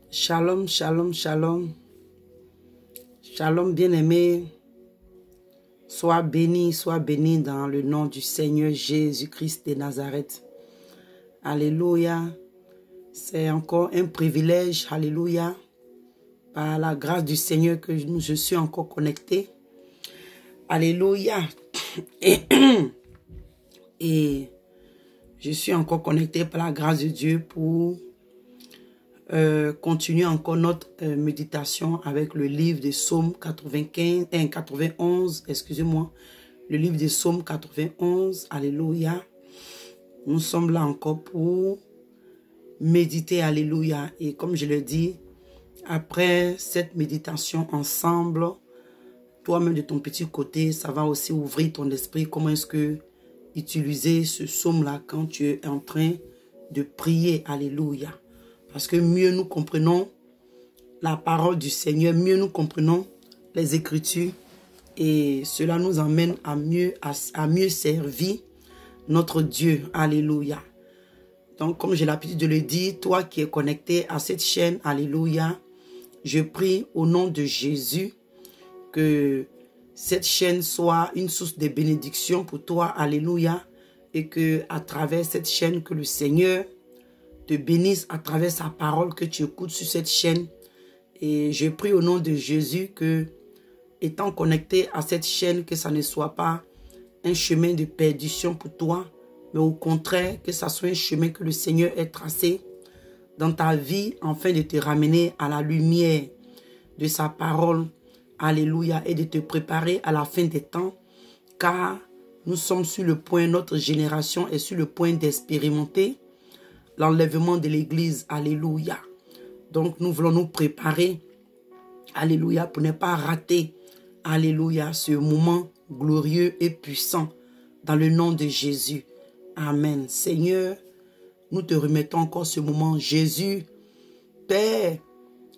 Shalom, shalom, shalom. Shalom, bien-aimé. Sois béni dans le nom du Seigneur Jésus-Christ de Nazareth. Alléluia. C'est encore un privilège, alléluia, par la grâce du Seigneur que je suis encore connecté. Alléluia. Et je suis encore connecté par la grâce de Dieu pour continuer encore notre méditation avec le livre de Psaume 91, excusez-moi, le livre de Psaume 91, alléluia. Nous sommes là encore pour méditer, alléluia. Et comme je le dis, après cette méditation ensemble, toi-même de ton petit côté, ça va aussi ouvrir ton esprit. Comment est-ce que utiliser ce psaume-là quand tu es en train de prier, alléluia. Parce que mieux nous comprenons la parole du Seigneur, mieux nous comprenons les Écritures. Et cela nous emmène à mieux servir notre Dieu. Alléluia. Donc, comme j'ai l'habitude de le dire, toi qui es connecté à cette chaîne, alléluia, je prie au nom de Jésus que cette chaîne soit une source de bénédiction pour toi. Alléluia. Et que à travers cette chaîne, que le Seigneur te bénisse à travers sa parole que tu écoutes sur cette chaîne. Et je prie au nom de Jésus que, étant connecté à cette chaîne, que ça ne soit pas un chemin de perdition pour toi, mais au contraire, que ça soit un chemin que le Seigneur ait tracé dans ta vie, afin de te ramener à la lumière de sa parole. Alléluia. Et de te préparer à la fin des temps, car nous sommes sur le point, notre génération est sur le point d'expérimenter l'enlèvement de l'Église. Alléluia. Donc nous voulons nous préparer, alléluia, pour ne pas rater, alléluia, ce moment glorieux et puissant dans le nom de Jésus. Amen. Seigneur, nous te remettons encore ce moment. Jésus, Père,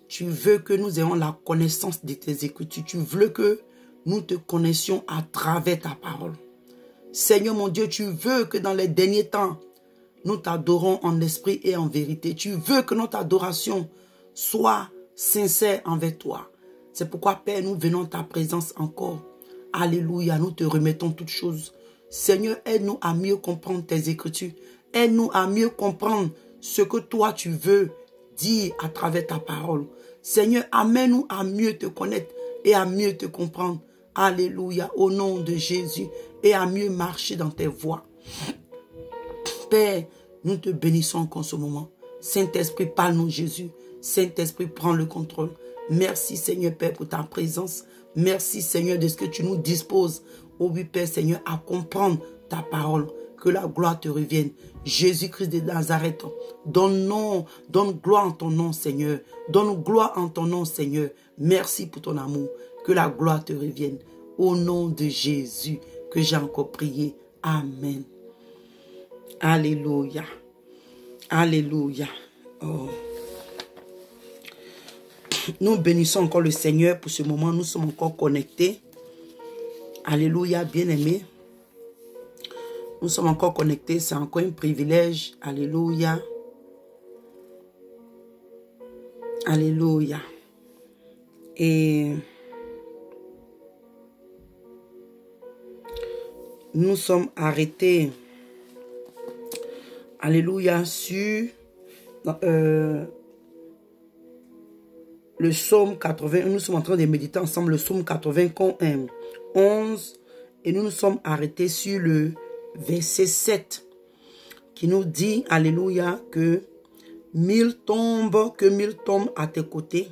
tu veux que nous ayons la connaissance de tes Écritures. Tu veux que nous te connaissions à travers ta parole. Seigneur mon Dieu, tu veux que dans les derniers temps, nous t'adorons en esprit et en vérité. Tu veux que notre adoration soit sincère envers toi. C'est pourquoi, Père, nous venons à ta présence encore. Alléluia, nous te remettons toutes choses. Seigneur, aide-nous à mieux comprendre tes Écritures. Aide-nous à mieux comprendre ce que toi tu veux dire à travers ta parole. Seigneur, amène-nous à mieux te connaître et à mieux te comprendre. Alléluia, au nom de Jésus, et à mieux marcher dans tes voies. Père, nous te bénissons encore en ce moment. Saint-Esprit, parle-nous Jésus. Saint-Esprit, prends le contrôle. Merci Seigneur Père pour ta présence. Merci Seigneur de ce que tu nous disposes. Oh oui Père Seigneur, à comprendre ta parole. Que la gloire te revienne. Jésus-Christ de Nazareth, donne gloire en ton nom Seigneur. Donne gloire en ton nom Seigneur. Merci pour ton amour. Que la gloire te revienne. Au nom de Jésus que j'ai encore prié. Amen. Alléluia. Alléluia. Oh. Nous bénissons encore le Seigneur pour ce moment. Nous sommes encore connectés. Alléluia, bien-aimés. Nous sommes encore connectés. C'est encore un privilège. Alléluia. Alléluia. Et nous sommes arrêtés. Alléluia, sur le psaume 80. Nous sommes en train de méditer ensemble le psaume 91. Et nous nous sommes arrêtés sur le verset 7 qui nous dit, alléluia, que 1000 tombent à tes côtés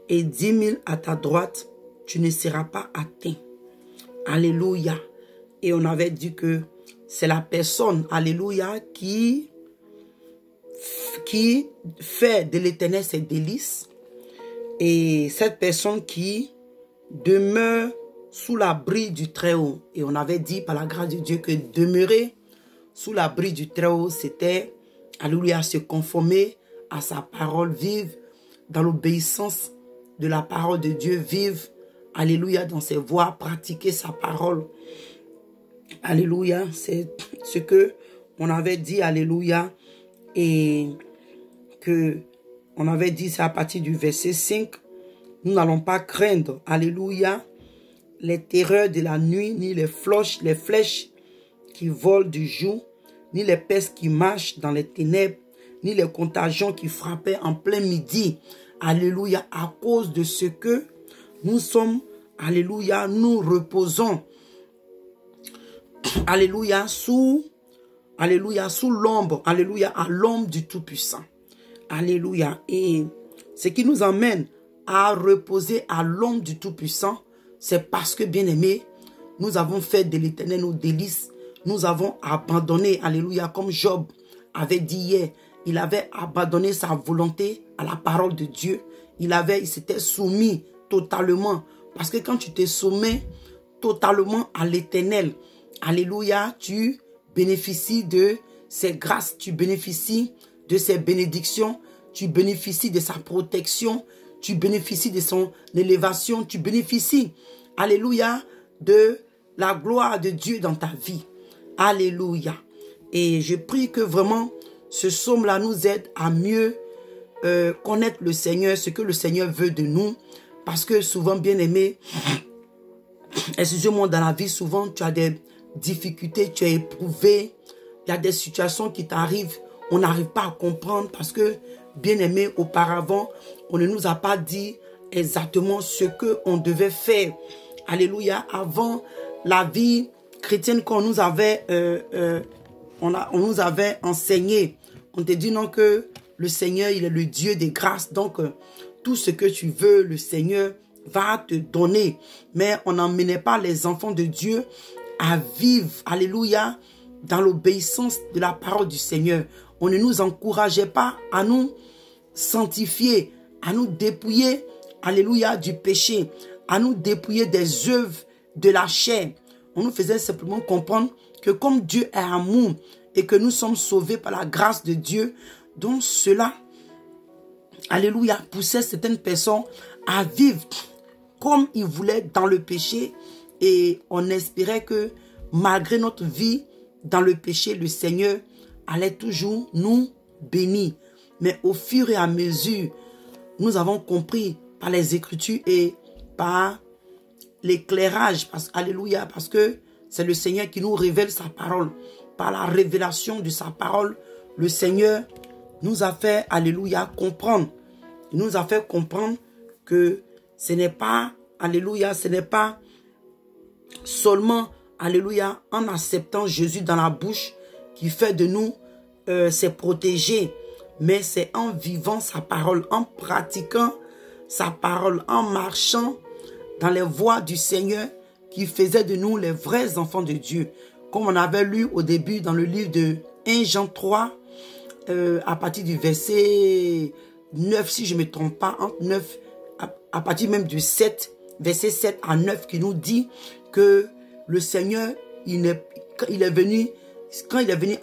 et 10 000 à ta droite, tu ne seras pas atteint. Alléluia. Et on avait dit que c'est la personne, alléluia, qui fait de l'Éternel ses délices. Et cette personne qui demeure sous l'abri du Très-Haut. Et on avait dit par la grâce de Dieu que demeurer sous l'abri du Très-Haut, c'était, alléluia, se conformer à sa parole, vivre dans l'obéissance de la parole de Dieu, vivre, alléluia, dans ses voies, pratiquer sa parole. Alléluia, c'est ce que on avait dit, alléluia, et que on avait dit ça à partir du verset 5. Nous n'allons pas craindre, alléluia, les terreurs de la nuit, ni les flèches qui volent du jour, ni les pestes qui marchent dans les ténèbres, ni les contagions qui frappaient en plein midi. Alléluia, à cause de ce que nous sommes, alléluia, nous reposons, alléluia, sous l'ombre, alléluia, à l'ombre du Tout-Puissant. Alléluia. Et ce qui nous emmène à reposer à l'ombre du Tout-Puissant, c'est parce que, bien-aimés, nous avons fait de l'Éternel nos délices. Nous avons abandonné, alléluia, comme Job avait dit hier, il avait abandonné sa volonté à la parole de Dieu. Il s'était soumis totalement. Parce que quand tu te soumets totalement à l'Éternel, alléluia, tu bénéficies de ses grâces, tu bénéficies de ses bénédictions, tu bénéficies de sa protection, tu bénéficies de son élévation, tu bénéficies, alléluia, de la gloire de Dieu dans ta vie. Alléluia. Et je prie que vraiment ce psaume-là nous aide à mieux connaître le Seigneur, ce que le Seigneur veut de nous. Parce que souvent, bien aimé, excusez-moi, dans la vie, souvent tu as des difficultés, tu es éprouvé, il y a des situations qui t'arrivent, on n'arrive pas à comprendre parce que, bien aimé, auparavant, on ne nous a pas dit exactement ce qu'on devait faire. Alléluia. Avant la vie chrétienne qu'on nous avait, on nous avait enseigné, on te dit non que le Seigneur, il est le Dieu des grâces. Donc, tout ce que tu veux, le Seigneur va te donner. Mais on n'emmenait pas les enfants de Dieu à vivre, alléluia, dans l'obéissance de la parole du Seigneur. On ne nous encourageait pas à nous sanctifier, à nous dépouiller, alléluia, du péché, à nous dépouiller des œuvres de la chair. On nous faisait simplement comprendre que comme Dieu est amour et que nous sommes sauvés par la grâce de Dieu, donc cela, alléluia, poussait certaines personnes à vivre comme ils voulaient dans le péché, et on espérait que malgré notre vie dans le péché, le Seigneur allait toujours nous bénir. Mais au fur et à mesure, nous avons compris par les Écritures et par l'éclairage, alléluia, parce que c'est le Seigneur qui nous révèle sa parole. Par la révélation de sa parole, le Seigneur nous a fait, alléluia, comprendre. Il nous a fait comprendre que ce n'est pas, alléluia, ce n'est pas seulement, alléluia, en acceptant Jésus dans la bouche qui fait de nous ses protégés, mais c'est en vivant sa parole, en pratiquant sa parole, en marchant dans les voies du Seigneur qui faisait de nous les vrais enfants de Dieu. Comme on avait lu au début dans le livre de 1 Jean 3, à partir du verset 9, si je ne me trompe pas, entre 9, à partir même du 7, verset 7 à 9, qui nous dit que le Seigneur, quand il est venu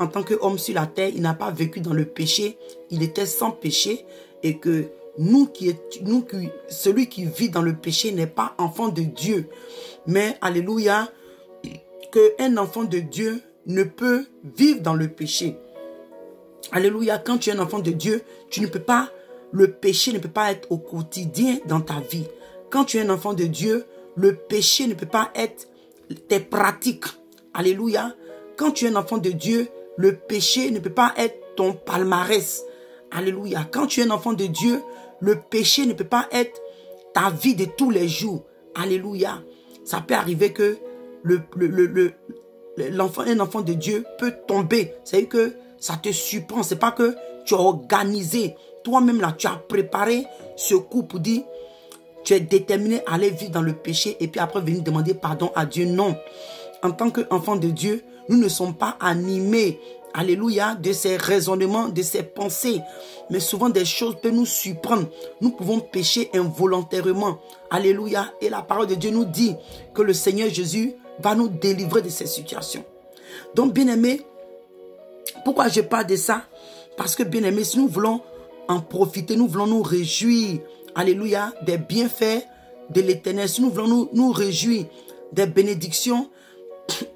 en tant qu'homme sur la terre, il n'a pas vécu dans le péché, il était sans péché, et que celui qui vit dans le péché n'est pas enfant de Dieu. Mais, alléluia, qu'un enfant de Dieu ne peut vivre dans le péché. Alléluia, quand tu es un enfant de Dieu, le péché ne peut pas être au quotidien dans ta vie. Quand tu es un enfant de Dieu, le péché ne peut pas être tes pratiques. Alléluia. Quand tu es un enfant de Dieu, le péché ne peut pas être ton palmarès. Alléluia. Quand tu es un enfant de Dieu, le péché ne peut pas être ta vie de tous les jours. Alléluia. Ça peut arriver que un enfant de Dieu peut tomber. C'est-à-dire que ça te surprend. C'est pas que tu as organisé. Toi-même là, tu as préparé ce coup pour dire, tu es déterminé à aller vivre dans le péché et puis après venir demander pardon à Dieu. Non. En tant qu'enfant de Dieu, nous ne sommes pas animés, alléluia, de ces raisonnements, de ces pensées. Mais souvent des choses peuvent nous surprendre. Nous pouvons pécher involontairement. Alléluia. Et la parole de Dieu nous dit que le Seigneur Jésus va nous délivrer de ces situations. Donc, bien-aimés, pourquoi je parle de ça? Parce que, bien-aimés, si nous voulons en profiter, nous voulons nous réjouir, alléluia, des bienfaits de l'Éternel, si nous voulons nous réjouir des bénédictions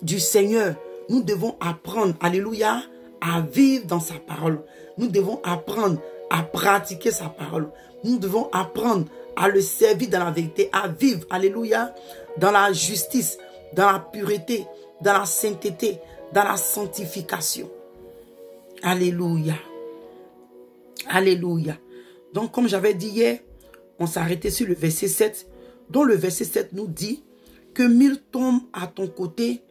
du Seigneur, nous devons apprendre, alléluia, à vivre dans sa parole. Nous devons apprendre à pratiquer sa parole. Nous devons apprendre à le servir dans la vérité, à vivre, alléluia, dans la justice, dans la pureté, dans la sainteté, dans la sanctification. Alléluia. Alléluia. Donc, comme j'avais dit hier, on s'est arrêté sur le verset 7, dont le verset 7 nous dit que 1000 tombent à ton côté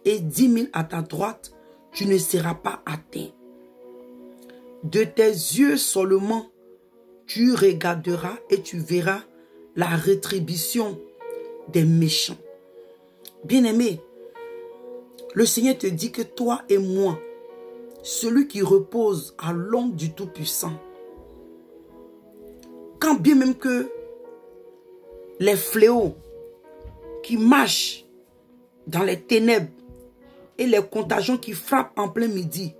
et 10 000 à ta droite, tu ne seras pas atteint. De tes yeux seulement, tu regarderas et tu verras la rétribution des méchants. Bien-aimé, le Seigneur te dit que toi et moi, celui qui repose à l'ombre du Tout-Puissant, quand bien même que les fléaux qui marchent dans les ténèbres et les contagions qui frappent en plein midi,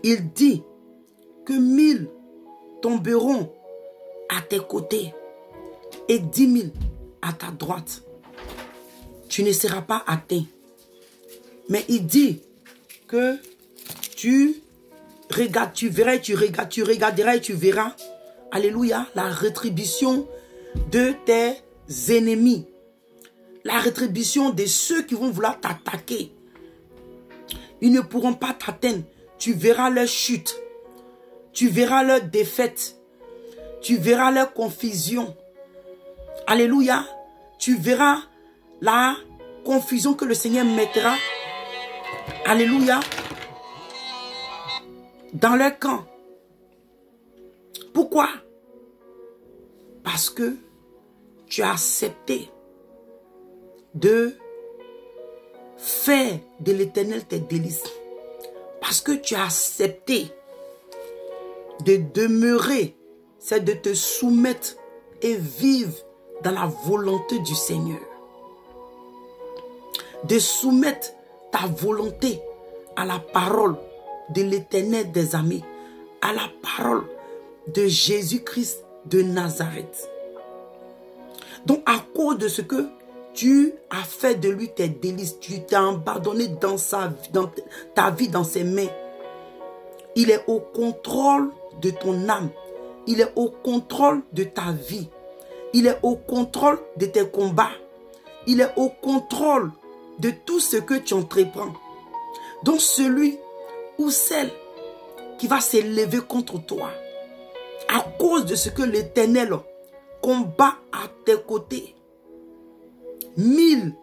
il dit que 1000 tomberont à tes côtés et 10 000 à ta droite. Tu ne seras pas atteint. Mais il dit que tu regardes, tu verras, tu regarderas et tu verras, alléluia, la rétribution de tes ennemis. La rétribution de ceux qui vont vouloir t'attaquer. Ils ne pourront pas t'atteindre. Tu verras leur chute. Tu verras leur défaite. Tu verras leur confusion. Alléluia. Tu verras la confusion que le Seigneur mettra. Alléluia. Dans leur camp. Pourquoi? Parce que tu as accepté de faire de l'Éternel tes délices. Parce que tu as accepté de demeurer, c'est de te soumettre et vivre dans la volonté du Seigneur. De soumettre ta volonté à la parole de l'Éternel des armées, à la parole de Jésus-Christ de Nazareth. Donc à cause de ce que tu as fait de lui tes délices, tu t'es abandonné dans ta vie dans ses mains. Il est au contrôle de ton âme. Il est au contrôle de ta vie. Il est au contrôle de tes combats. Il est au contrôle de tout ce que tu entreprends. Donc celui ou celle qui va s'élever contre toi, à cause de ce que l'Éternel combat à tes côtés, 1000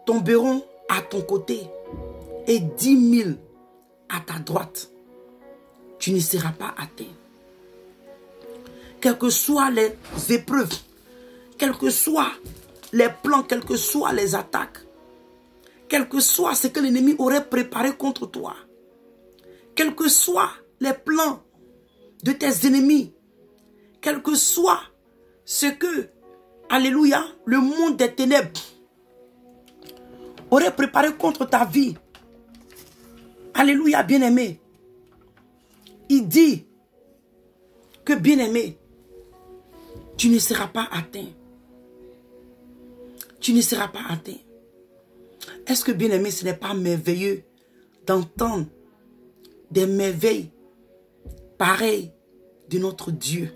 tomberont à ton côté et 10 000 à ta droite. Tu ne seras pas atteint. Quelles que soient les épreuves, quels que soient les plans, quelles que soient les attaques, quel que soit ce que l'ennemi aurait préparé contre toi, quels que soient les plans de tes ennemis, quel que soit ce que, alléluia, le monde des ténèbres aurait préparé contre ta vie. Alléluia, bien-aimé. Il dit que, bien-aimé, tu ne seras pas atteint. Tu ne seras pas atteint. Est-ce que, bien-aimé, ce n'est pas merveilleux d'entendre des merveilles pareilles de notre Dieu,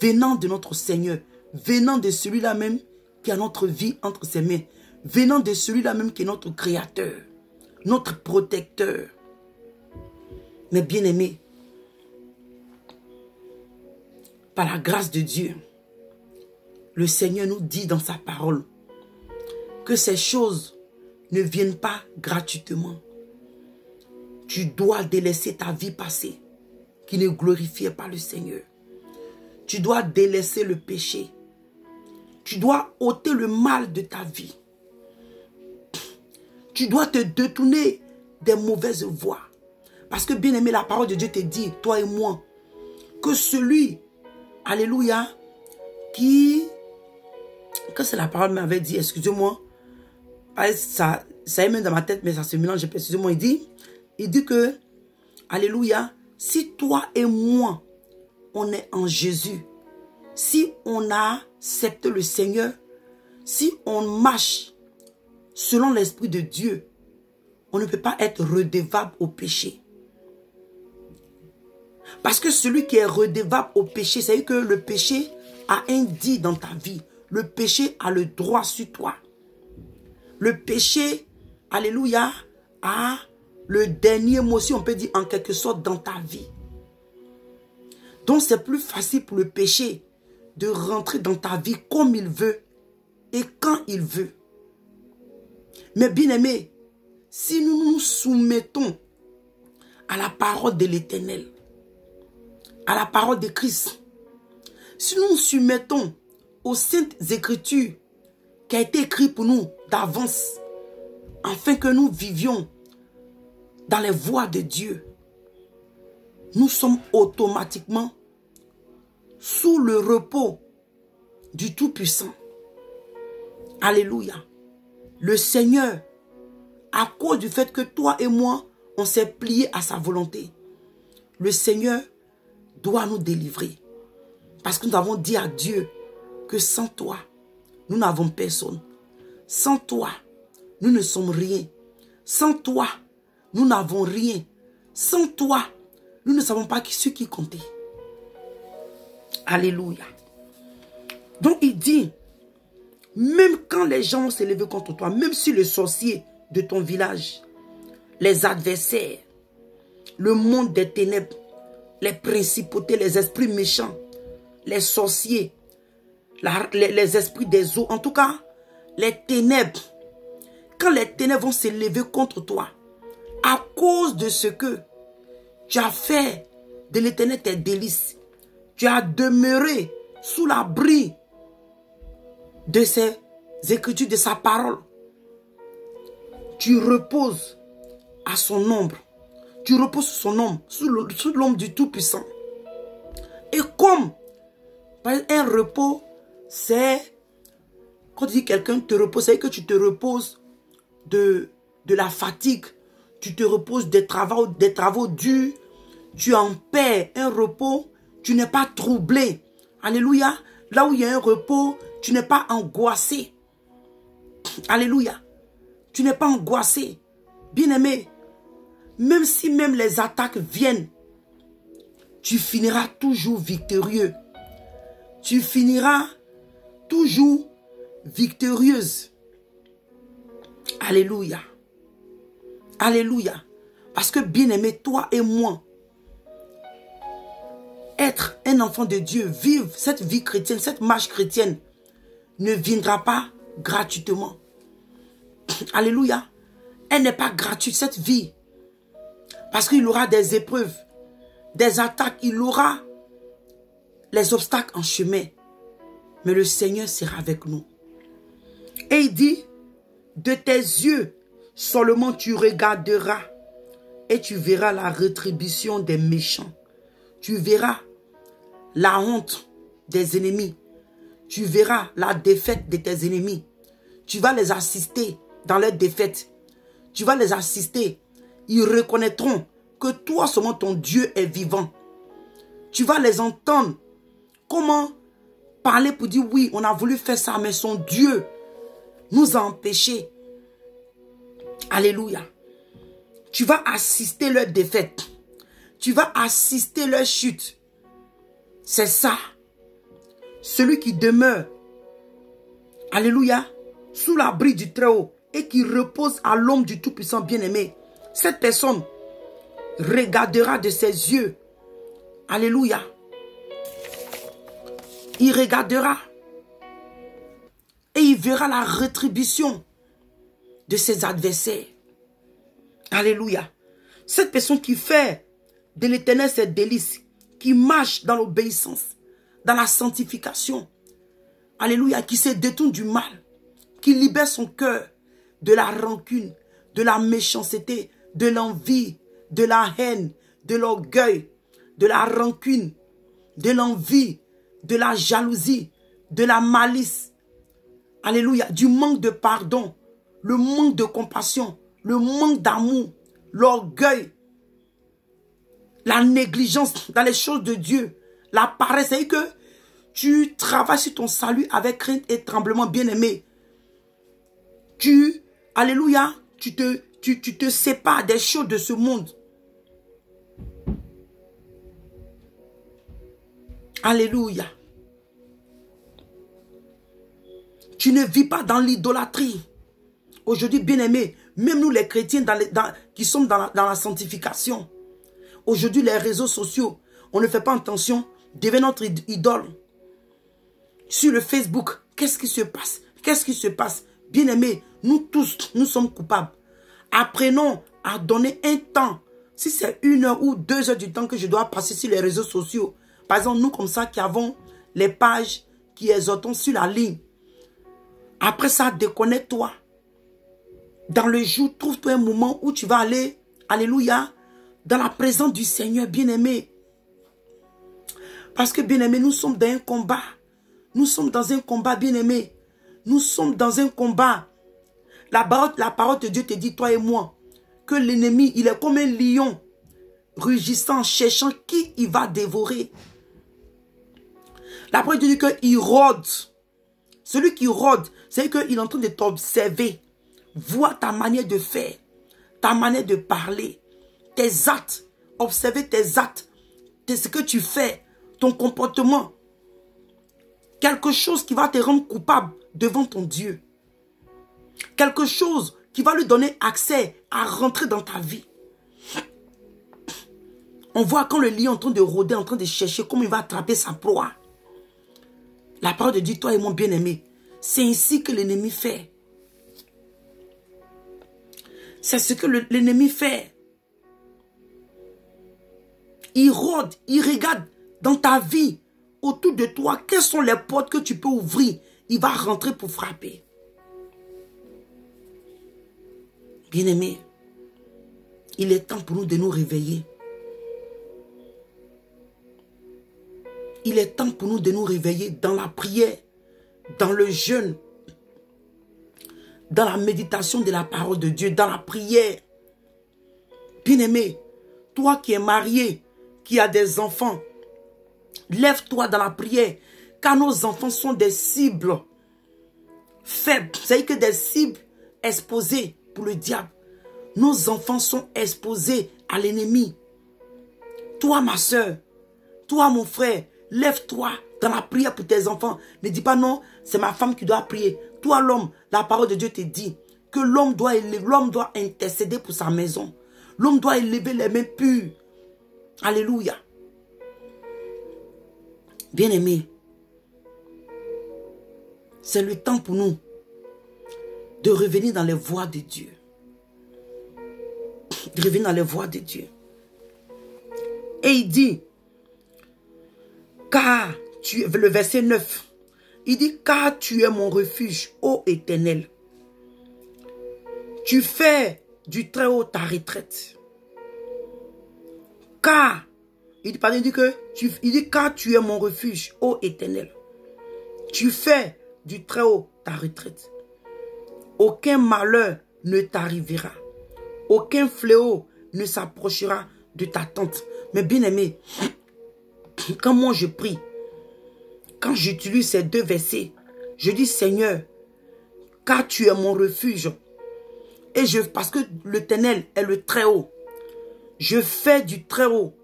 venant de notre Seigneur, venant de celui-là même qui a notre vie entre ses mains, venant de celui-là même qui est notre Créateur, notre protecteur. Mais bien-aimé, par la grâce de Dieu, le Seigneur nous dit dans sa parole que ces choses ne viennent pas gratuitement. Tu dois délaisser ta vie passée qui ne glorifiait pas le Seigneur. Tu dois délaisser le péché. Tu dois ôter le mal de ta vie. Tu dois te détourner des mauvaises voies. Parce que bien aimé, la parole de Dieu te dit, toi et moi, que celui, alléluia, que c'est la parole m'avait dit, excusez-moi, ça est même dans ma tête, mais ça se mélange, excusez-moi, il dit que, alléluia, si toi et moi, on est en Jésus, si on a accepté le Seigneur, si on marche selon l'Esprit de Dieu, on ne peut pas être redevable au péché. Parce que celui qui est redevable au péché, c'est que le péché a un dit dans ta vie. Le péché a le droit sur toi. Le péché, alléluia, a le dernier mot, si on peut dire en quelque sorte, dans ta vie. Donc c'est plus facile pour le péché de rentrer dans ta vie comme il veut et quand il veut. Mais bien aimé, si nous nous soumettons à la parole de l'Éternel, à la parole de Christ, si nous nous soumettons aux saintes écritures qui a été écrites pour nous d'avance, afin que nous vivions dans les voies de Dieu, nous sommes automatiquement sous le repos du Tout-Puissant. Alléluia. Le Seigneur, à cause du fait que toi et moi, on s'est pliés à sa volonté, le Seigneur doit nous délivrer. Parce que nous avons dit à Dieu que sans toi, nous n'avons personne. Sans toi, nous ne sommes rien. Sans toi, nous n'avons rien. Sans toi, nous ne savons pas ce qui comptait. Alléluia. Donc il dit, même quand les gens vont se lever contre toi, même si les sorciers de ton village, les adversaires, le monde des ténèbres, les principautés, les esprits méchants, les sorciers, les esprits des eaux, en tout cas, les ténèbres, quand les ténèbres vont se lever contre toi, à cause de ce que tu as fait de l'Éternel tes délices, tu as demeuré sous l'abri de ses écritures, de sa parole, tu reposes à son ombre, tu reposes sous son ombre, sous l'ombre du Tout-Puissant. Et comme un repos, c'est, quand tu dis quelqu'un te repose, c'est que tu te reposes de la fatigue, tu te reposes des travaux durs, tu en paix, un repos, tu n'es pas troublé. Alléluia. Là où il y a un repos, tu n'es pas angoissé. Alléluia. Tu n'es pas angoissé. Bien-aimé, même si même les attaques viennent, tu finiras toujours victorieux. Tu finiras toujours victorieuse. Alléluia. Alléluia. Parce que bien-aimé, toi et moi, être un enfant de Dieu, vivre cette vie chrétienne, cette marche chrétienne, ne viendra pas gratuitement. Alléluia. Elle n'est pas gratuite, cette vie. Parce qu'il aura des épreuves, des attaques, il aura les obstacles en chemin. Mais le Seigneur sera avec nous. Et il dit, de tes yeux seulement tu regarderas et tu verras la rétribution des méchants. Tu verras la honte des ennemis. Tu verras la défaite de tes ennemis. Tu vas les assister dans leur défaite. Tu vas les assister. Ils reconnaîtront que toi seulement ton Dieu est vivant. Tu vas les entendre. Comment parler pour dire oui, on a voulu faire ça, mais son Dieu nous a empêchés. Alléluia. Tu vas assister leur défaite. Tu vas assister leur chute. C'est ça. Celui qui demeure, alléluia, sous l'abri du Très-Haut et qui repose à l'ombre du Tout-Puissant bien-aimé. Cette personne regardera de ses yeux. Alléluia. Il regardera et il verra la rétribution de ses adversaires. Alléluia. Cette personne qui fait de l'Éternel ses délices, qui marche dans l'obéissance, dans la sanctification. Alléluia. Qui se détourne du mal, qui libère son cœur de la rancune, de la méchanceté, de l'envie, de la haine, de l'orgueil, de la rancune, de l'envie, de la jalousie, de la malice. Alléluia. Du manque de pardon, le manque de compassion, le manque d'amour, l'orgueil, la négligence dans les choses de Dieu, la paresse. C'est que tu travailles sur ton salut avec crainte et tremblement, bien-aimé. Alléluia, tu tu te sépares des choses de ce monde. Alléluia. Tu ne vis pas dans l'idolâtrie. Aujourd'hui, bien-aimés, même nous les chrétiens qui sommes dans la sanctification, aujourd'hui les réseaux sociaux, on ne fait pas attention, devient notre idole. Sur le Facebook, qu'est-ce qui se passe? Qu'est-ce qui se passe? Bien-aimés, nous tous, nous sommes coupables. Apprenons à donner un temps. Si c'est 1 heure ou 2 heures du temps que je dois passer sur les réseaux sociaux, par exemple, nous comme ça qui avons les pages qui exhortons sur la ligne, après ça, déconnecte-toi. Dans le jour, trouve-toi un moment où tu vas aller, alléluia, dans la présence du Seigneur, bien-aimé. Parce que, bien-aimé, nous sommes dans un combat. Nous sommes dans un combat, bien-aimé. Nous sommes dans un combat. La parole de Dieu te dit, toi et moi, que l'ennemi, il est comme un lion, rugissant, cherchant qui il va dévorer. La parole de Dieu dit qu'il rôde. Celui qui rôde, c'est qu'il est en train de t'observer. Vois ta manière de faire, ta manière de parler, tes actes. Observer tes actes, ce que tu fais, ton comportement. Quelque chose qui va te rendre coupable devant ton Dieu. Quelque chose qui va lui donner accès à rentrer dans ta vie. On voit quand le lion est en train de rôder, en train de chercher comment il va attraper sa proie. La parole de Dieu, toi et mon bien-aimé, c'est ainsi que l'ennemi fait. C'est ce que l'ennemi fait. Il rôde, il regarde dans ta vie, autour de toi, quelles sont les portes que tu peux ouvrir. Il va rentrer pour frapper. Bien-aimé, il est temps pour nous de nous réveiller. Il est temps pour nous de nous réveiller dans la prière, dans le jeûne, dans la méditation de la parole de Dieu, dans la prière. Bien-aimé, toi qui es marié, qui as des enfants, lève-toi dans la prière, car nos enfants sont des cibles faibles. C'est-à-dire que des cibles exposées pour le diable. Nos enfants sont exposés à l'ennemi. Toi, ma soeur, toi, mon frère, lève-toi dans la prière pour tes enfants. Ne dis pas non, c'est ma femme qui doit prier. Toi, l'homme, la parole de Dieu te dit que l'homme doit intercéder pour sa maison. L'homme doit élever les mains pures. Alléluia. Bien-aimés, c'est le temps pour nous de revenir dans les voies de Dieu. De revenir dans les voies de Dieu. Et il dit, car tu es, le verset 9, il dit, car tu es mon refuge, ô Éternel. Tu fais du très haut ta retraite. Car, il dit, car tu es mon refuge, ô Éternel. Tu fais du très haut ta retraite. Aucun malheur ne t'arrivera. Aucun fléau ne s'approchera de ta tente. Mais bien aimé, quand moi je prie, quand j'utilise ces deux versets, je dis Seigneur, car tu es mon refuge. Et parce que l'Éternel est le très haut. Je fais du très haut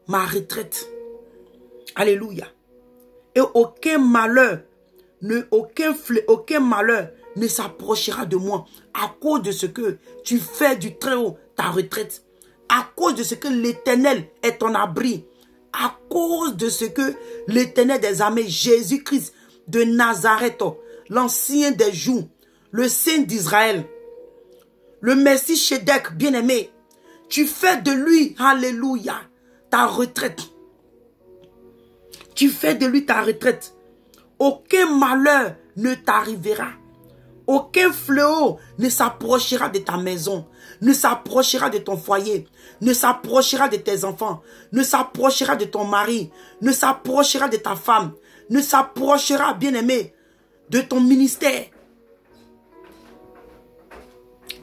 ma retraite. Alléluia. Et aucun malheur ne s'approchera de moi à cause de ce que tu fais du très haut ta retraite. À cause de ce que l'Éternel est ton abri. À cause de ce que l'Éternel des armées, Jésus-Christ de Nazareth, l'ancien des jours, le Saint d'Israël, le Messie Chédek, bien-aimé, tu fais de lui, alléluia, ta retraite. Tu fais de lui ta retraite. Aucun malheur ne t'arrivera. Aucun fléau ne s'approchera de ta maison, ne s'approchera de ton foyer, ne s'approchera de tes enfants, ne s'approchera de ton mari, ne s'approchera de ta femme, ne s'approchera, bien-aimé, de ton ministère.